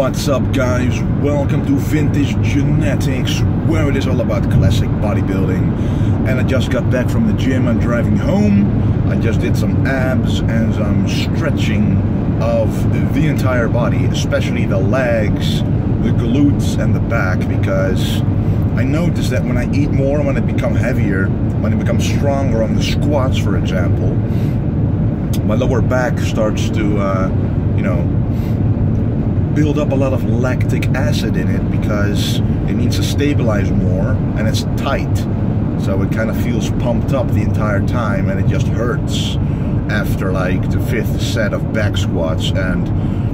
What's up, guys? Welcome to Vintage Genetics, where it is all about classic bodybuilding. And I just got back from the gym. I'm driving home. I just did some abs and some stretching of the entire body, especially the legs, the glutes and the back, because I noticed that when I eat more, when I become heavier, when I become stronger on the squats, for example, my lower back starts to, build up a lot of lactic acid in it because it needs to stabilize more and it's tight. So it kind of feels pumped up the entire time and it just hurts after like the 5th set of back squats. And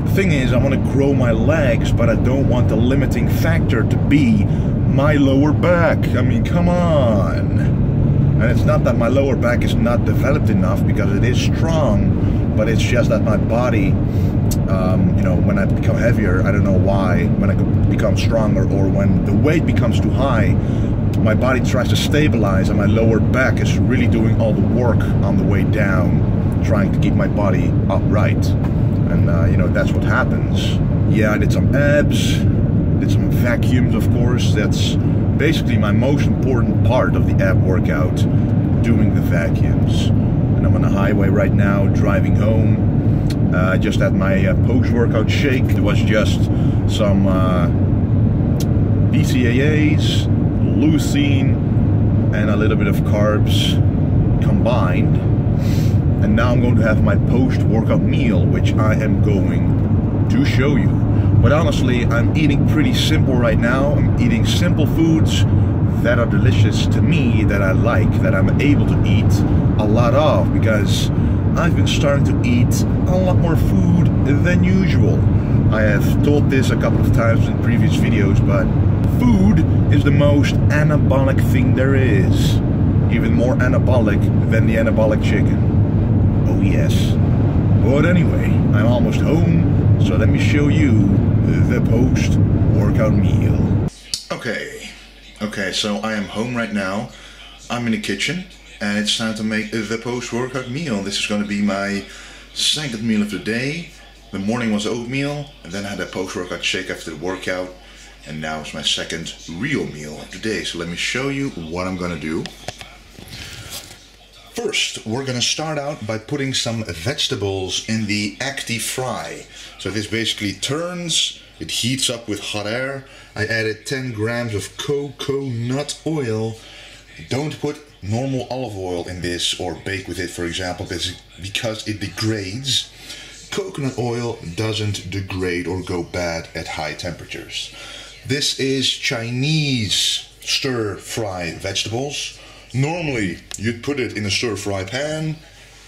the thing is, I want to grow my legs, but I don't want the limiting factor to be my lower back. I mean, come on. And it's not that my lower back is not developed enough, because it is strong, but it's just that my body, when I become heavier, I don't know why, when I become stronger or when the weight becomes too high, my body tries to stabilize and my lower back is really doing all the work on the way down, trying to keep my body upright. And, that's what happens. Yeah, I did some abs, did some vacuums, of course. That's basically my most important part of the ab workout, doing the vacuums. And I'm on the highway right now, driving home. I just had my post-workout shake. It was just some BCAAs, leucine, and a little bit of carbs combined. And now I'm going to have my post-workout meal, which I am going to show you. But honestly, I'm eating pretty simple right now. I'm eating simple foods that are delicious to me, that I like, that I'm able to eat a lot of, because I've been starting to eat a lot more food than usual. I have told this a couple of times in previous videos, but food is the most anabolic thing there is. Even more anabolic than the anabolic chicken. Oh yes. But anyway, I'm almost home, so let me show you the post-workout meal. Okay, so I am home right now. I'm in the kitchen. And it's time to make the post-workout meal. This is going to be my second meal of the day. The morning was oatmeal, and then I had a post-workout shake after the workout. And now it's my second real meal of the day. So let me show you what I'm going to do. First, we're going to start out by putting some vegetables in the active fry. So this basically turns, it heats up with hot air. I added 10 grams of coconut oil. Don't put normal olive oil in this or bake with it, for example, because it degrades. Coconut oil doesn't degrade or go bad at high temperatures. This is Chinese stir-fry vegetables. Normally you'd put it in a stir-fry pan,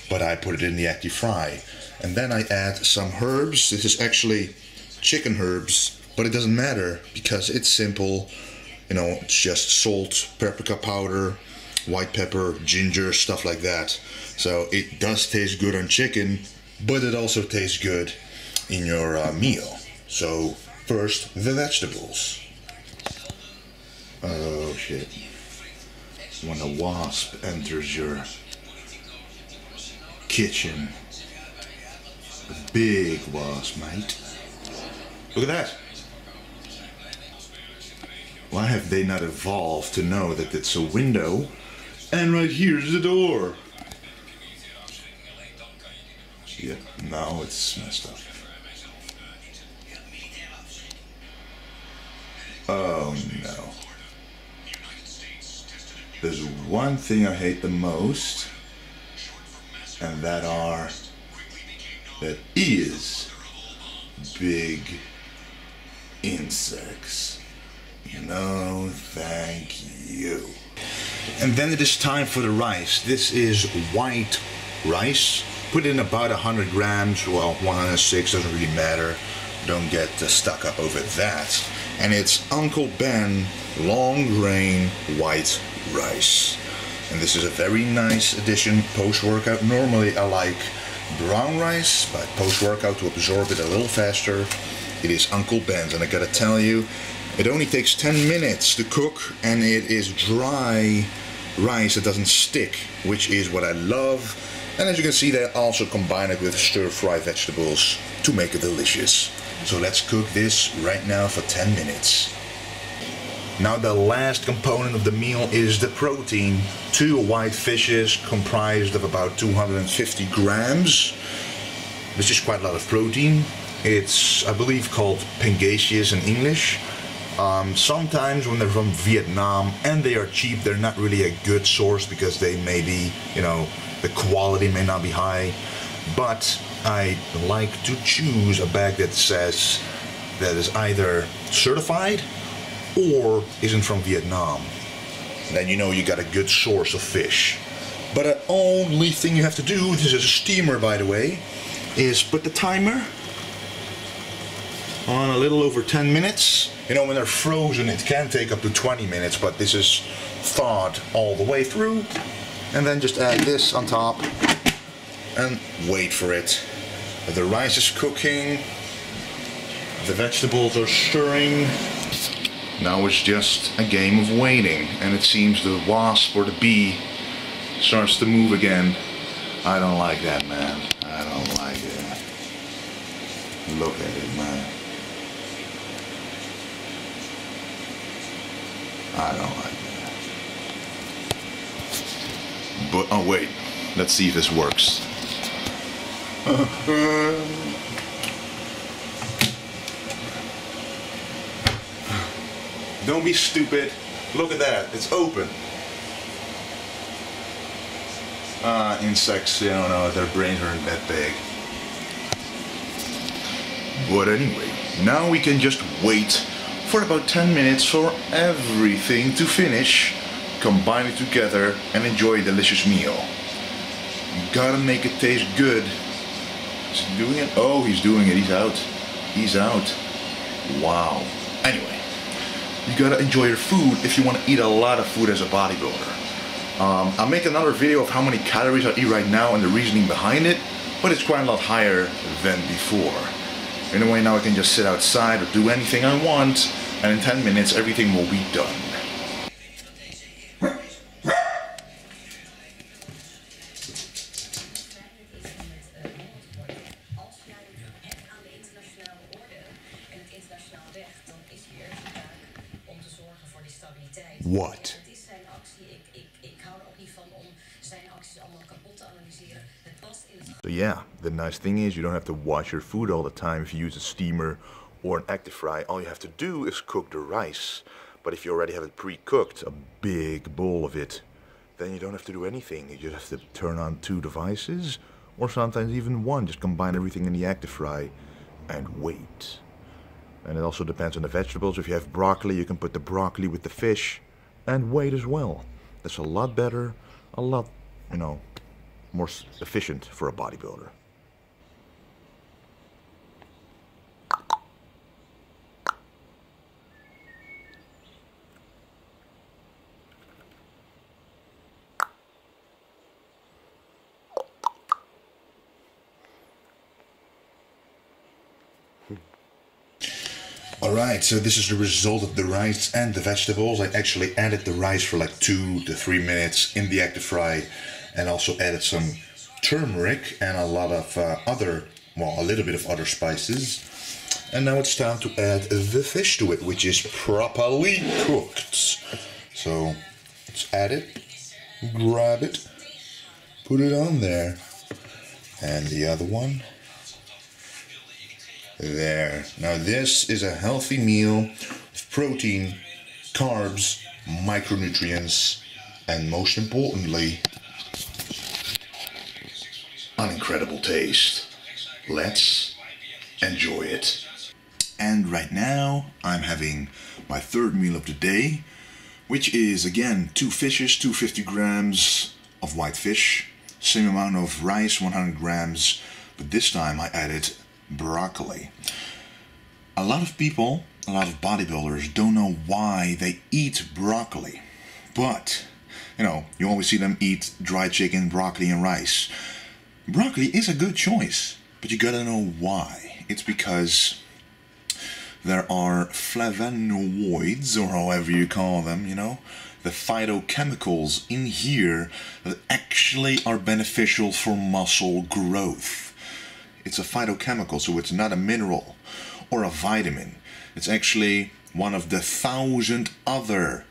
but I put it in the active fry. And then I add some herbs. This is actually chicken herbs, but it doesn't matter because it's simple. It's just salt, paprika powder, white pepper, ginger, stuff like that. So it does taste good on chicken, but it also tastes good in your meal. So first, the vegetables. Oh shit. When a wasp enters your kitchen, a big wasp, mate. Look at that. Why have they not evolved to know that it's a window and right here's the door? Yeah, now it's messed up. Oh no. There's one thing I hate the most, and that is big insects. No, thank you. And then it is time for the rice. This is white rice. Put in about 100 grams, well, 106, doesn't really matter. Don't get stuck up over that. And it's Uncle Ben long grain white rice. And this is a very nice addition post-workout. Normally I like brown rice, but post-workout, to absorb it a little faster, it is Uncle Ben's. And I gotta tell you, it only takes 10 minutes to cook, and it is dry rice that doesn't stick, which is what I love. And as you can see, they also combine it with stir-fry vegetables to make it delicious. So let's cook this right now for 10 minutes. Now the last component of the meal is the protein. 2 white fishes comprised of about 250 grams. This is quite a lot of protein. It's, I believe, called pangasius in English. Sometimes when they're from Vietnam and they are cheap, they're not really a good source because they may be, you know, the quality may not be high. But I like to choose a bag that says that is either certified or isn't from Vietnam. Then you know you got a good source of fish. But the only thing you have to do, this is a steamer by the way, is put the timer on a little over 10 minutes. You know, when they're frozen it can take up to 20 minutes, but this is thawed all the way through. And then just add this on top and wait for it. The rice is cooking, the vegetables are stirring. Now it's just a game of waiting, and it seems the wasp or the bee starts to move again. I don't like that, man. I don't like it. Look at it, man. I don't like that. But, oh wait, let's see if this works. Don't be stupid. Look at that, it's open. Insects, you don't know, their brains aren't that big. But anyway, now we can just wait for about 10 minutes for everything to finish, combine it together and enjoy a delicious meal. You gotta make it taste good. Is he doing it? Oh, he's doing it, he's out. He's out. Wow. Anyway, you gotta enjoy your food if you want to eat a lot of food as a bodybuilder. I'll make another video of how many calories I eat right now and the reasoning behind it, but it's quite a lot higher than before. Anyway, now I can just sit outside or do anything I want, and in 10 minutes everything will be done. What? So yeah, the nice thing is you don't have to wash your food all the time if you use a steamer or an active fry. All you have to do is cook the rice. But if you already have it pre-cooked, a big bowl of it, then you don't have to do anything. You just have to turn on 2 devices, or sometimes even 1. Just combine everything in the active fry and wait. And it also depends on the vegetables. If you have broccoli, you can put the broccoli with the fish and wait as well. That's a lot better, a lot, you know, more efficient for a bodybuilder. Alright, so this is the result of the rice and the vegetables. I actually added the rice for like 2 to 3 minutes in the active fry, and also added some turmeric and a lot of a little bit of other spices. And now it's time to add the fish to it, which is properly cooked. So let's add it, grab it, put it on there, and the other one. There. Now this is a healthy meal with protein, carbs, micronutrients, and most importantly, an incredible taste. Let's enjoy it. And right now I'm having my 3rd meal of the day, which is again 2 fishes, 250 grams of white fish, same amount of rice, 100 grams, but this time I added broccoli. A lot of people, a lot of bodybuilders don't know why they eat broccoli, but you know, you always see them eat dried chicken, broccoli and rice. Broccoli is a good choice, but you gotta know why. It's because there are flavonoids, or however you call them, you know, the phytochemicals in here that actually are beneficial for muscle growth. It's a phytochemical, so it's not a mineral or a vitamin. It's actually one of the 1,000 other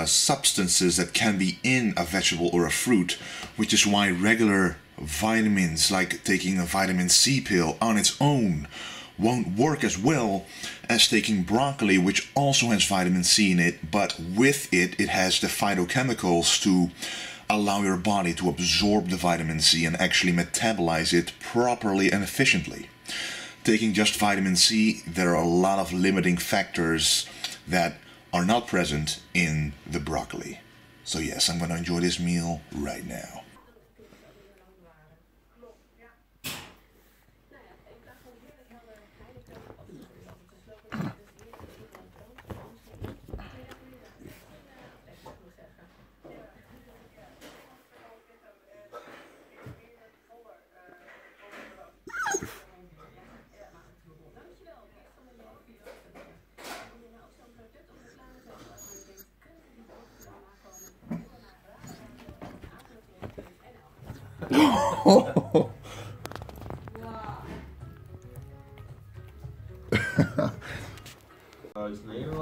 substances that can be in a vegetable or a fruit, which is why regular vitamins, like taking a vitamin C pill on its own, won't work as well as taking broccoli, which also has vitamin C in it, but with it, it has the phytochemicals to allow your body to absorb the vitamin C and actually metabolize it properly and efficiently. Taking just vitamin C, there are a lot of limiting factors that are not present in the broccoli. So yes, I'm going to enjoy this meal right now.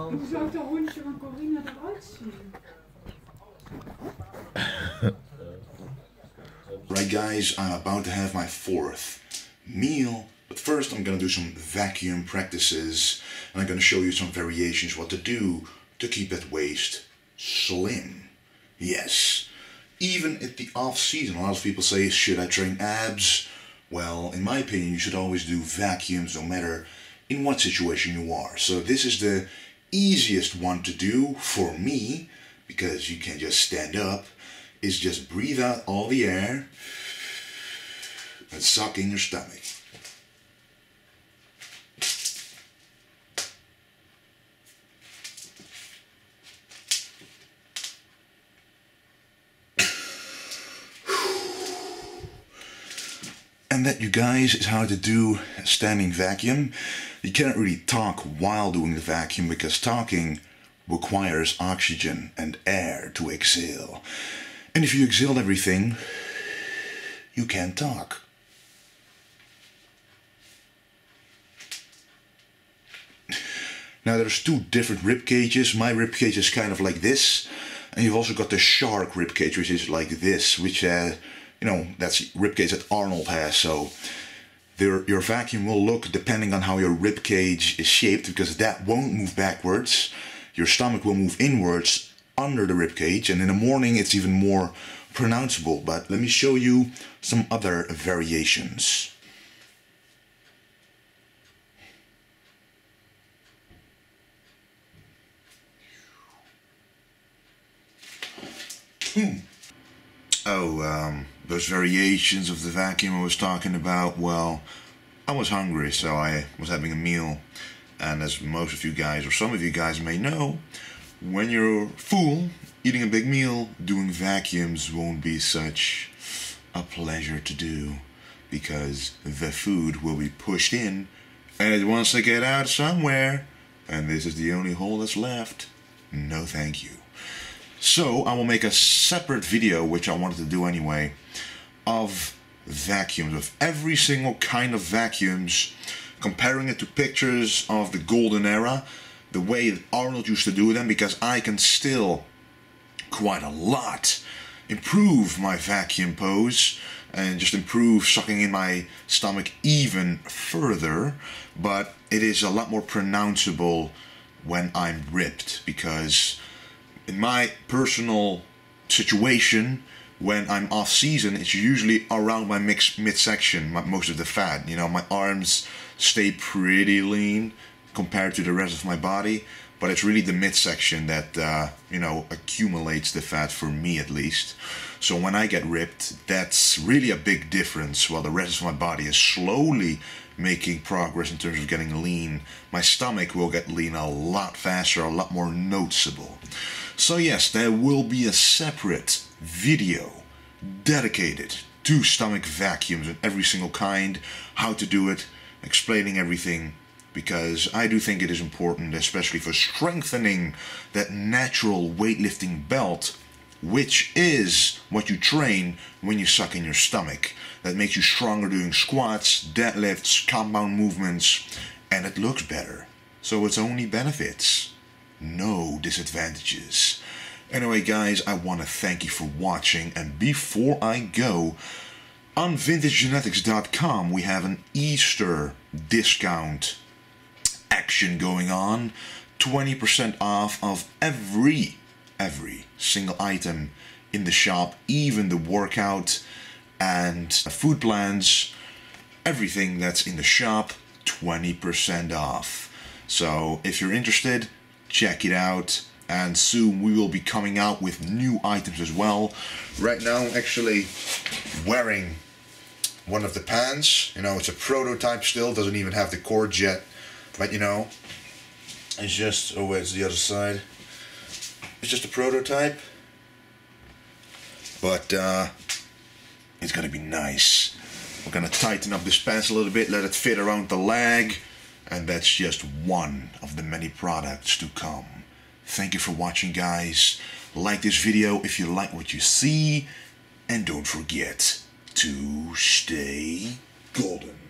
Hoe zou ik dat hondje van Corina eruit zien? Right guys, I'm about to have my 4th meal, but first I'm gonna do some vacuum practices and I'm gonna show you some variations what to do to keep that waist slim. Yes, even at the off season, a lot of people say, should I train abs? Well, in my opinion, you should always do vacuums no matter in what situation you are. So this is the easiest one to do for me, because you can just stand up, is just breathe out all the air and suck in your stomach. And that, you guys, is how to do a standing vacuum. You cannot really talk while doing the vacuum because talking requires oxygen and air to exhale. And if you exhale everything, you can't talk. Now there's 2 different rib cages. My rib cage is kind of like this, and you've also got the shark rib cage, which is like this, which you know, that's rib cage that Arnold has. So your vacuum will look depending on how your rib cage is shaped, because that won't move backwards. Your stomach will move inwards under the rib cage, and in the morning it's even more pronounceable. But let me show you some other variations. Those variations of the vacuum I was talking about, well, I was hungry, so I was having a meal. And as most of you guys, or some of you guys may know, when you're full, eating a big meal, doing vacuums won't be such a pleasure to do, because the food will be pushed in, and it wants to get out somewhere, and this is the only hole that's left. No thank you. So I will make a separate video, which I wanted to do anyway, of vacuums, of every single kind of vacuums, comparing it to pictures of the golden era, the way that Arnold used to do them, because I can still quite a lot improve my vacuum pose and just improve sucking in my stomach even further, but it is a lot more pronounceable when I'm ripped, because in my personal situation, when I'm off season, it's usually around my midsection, most of the fat. You know, my arms stay pretty lean compared to the rest of my body, but it's really the midsection that, you know, accumulates the fat, for me at least. So when I get ripped, that's really a big difference. While the rest of my body is slowly making progress in terms of getting lean, my stomach will get lean a lot faster, a lot more noticeable. So yes, there will be a separate video dedicated to stomach vacuums and every single kind, how to do it, explaining everything, because I do think it is important, especially for strengthening that natural weightlifting belt, which is what you train when you suck in your stomach. That makes you stronger doing squats, deadlifts, compound movements, and it looks better. So it's only benefits, no disadvantages. Anyway guys, I want to thank you for watching, and before I go, on vintagegenetics.com we have an Easter discount action going on. 20% off of every single item in the shop, even the workout and food plans, everything that's in the shop, 20% off. So if you're interested, check it out, and soon we will be coming out with new items as well. Right now I'm actually wearing one of the pants. You know, it's a prototype still, doesn't even have the cords yet, but you know, it's just, oh wait, it's the other side. It's just a prototype, but it's gonna be nice. We're gonna tighten up this pants a little bit, let it fit around the leg, and that's just one of the many products to come. Thank you for watching, guys. Like this video if you like what you see, and don't forget to stay golden.